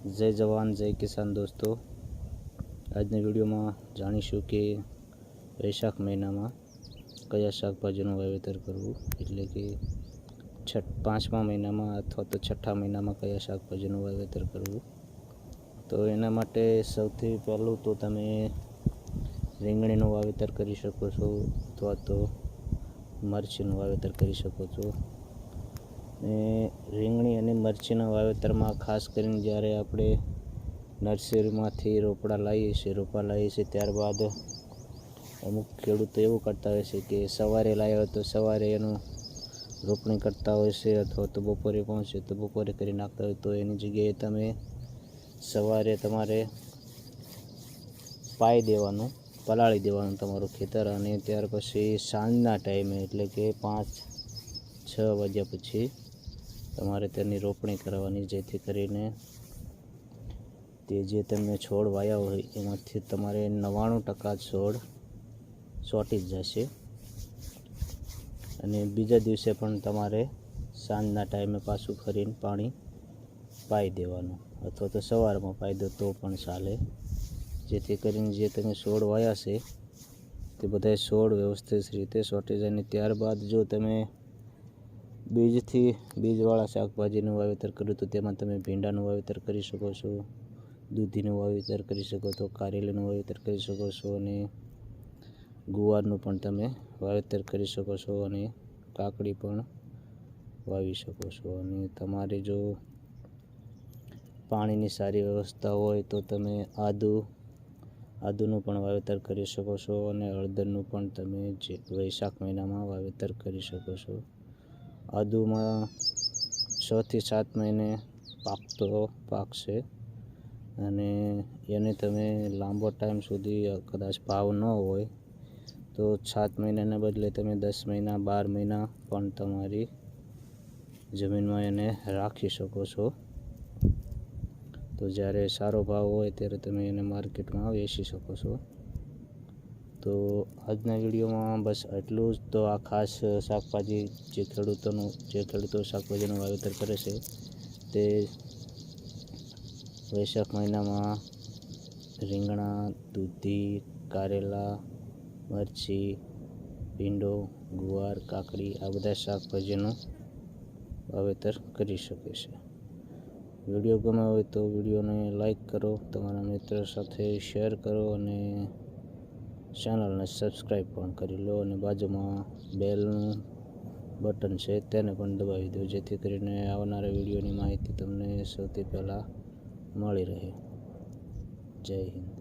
जय जवान जय किसान दोस्तों। આજની વિડીયોમાં જાણીશું કે વૈશાખ મહિનામાં કયા શાકભાજીનું વાવેતર કરવું, એટલે કે પાંચમા મહિનામાં અથવા તો છઠ્ઠા મહિનામાં કયા શાકભાજીનું વાવેતર કરવું। તો એના માટે સૌથી પહેલું તો તમે રીંગણીનું વાવેતર કરી શકો છો અથવા તો મરચીનું વાવેતર કરી શકો છો। ને રીંગણી અને મરચીના વાવેતરમાં ખાસ કરીને જ્યારે આપણે નર્સરીમાંથી રોપા લાવીએ છીએ ત્યારબાદ અમુક ખેડૂતો એવું કરતા હોય છે કે સવારે લાવ્યા હોય તો સવારે એનું રોપણી કરતા હોય છે, અથવા તો બપોરે પહોંચે તો બપોરે કરી નાખતા હોય। તો એની જગ્યાએ તમે સવારે તમારે પાઈ દેવાનું, પલાળી દેવાનું તમારું ખેતર, અને ત્યાર પછી સાંજના ટાઈમે એટલે કે 5-6 વાગ્યા પછી તમારે તેની રોપણી કરવાની, જેથી કરીને તે જે તમે છોડ વાયા હોય એમાંથી તમારે 99% છોડ ચોંટી જ જશે। અને બીજા દિવસે પણ તમારે સાંજના ટાઈમે પાછું ફરીને પાણી પાઈ દેવાનું, અથવા તો સવારમાં પાઈ દો તો પણ ચાલે, જેથી કરીને જે તમે છોડ વાયા છે તે બધા છોડ વ્યવસ્થિત રીતે ચોંટી જાય। અને ત્યારબાદ જો તમે બીજવાળા શાકભાજીનું વાવેતર કર્યું તો તેમાં તમે ભીંડાનું વાવેતર કરી શકો છો, દૂધીનું વાવેતર કરી શકો છો, કારેલીનું વાવેતર કરી શકો છો, અને ગુવારનું પણ તમે વાવેતર કરી શકો છો, અને કાકડી પણ વાવી શકો છો। અને તમારે જો પાણીની સારી વ્યવસ્થા હોય તો તમે આદુનું પણ વાવેતર કરી શકો છો, અને હળદરનું પણ તમે વૈશાખ મહિનામાં વાવેતર કરી શકો છો। આદુમાં 6 થી 7 મહિને પાકતો પાક છે, અને એને તમે લાંબો ટાઈમ સુધી કદાચ ભાવ ન હોય તો 7 મહિનાને બદલે તમે 10 મહિના 12 મહિના પણ તમારી જમીનમાં એને રાખી શકો છો। તો જ્યારે સારો ભાવ હોય ત્યારે તમે એને માર્કેટમાં વેચી શકો છો। તો આજના વિડીયોમાં બસ એટલું જ। તો આ ખાસ શાકભાજી જે ખેડૂતો શાકભાજીનું વાવેતર કરે છે તે વૈશાખ મહિનામાં રીંગણા, દૂધી, કારેલા, મરચી, ભીંડો, ગુવાર, કાકડી આ બધા શાકભાજીનું વાવેતર કરી શકે છે। વિડીયો ગમ્યો હોય તો વિડીયોને લાઈક કરો, તમારા મિત્રો સાથે શેર કરો, અને ચેનલને સબસ્ક્રાઈબ પણ કરી લો, અને બાજુમાં બેલનું બટન છે તેને પણ દબાવી દો, જેથી કરીને આવનારા વિડીયોની માહિતી તમને સૌથી પહેલાં મળી રહે। જય હિન્દ।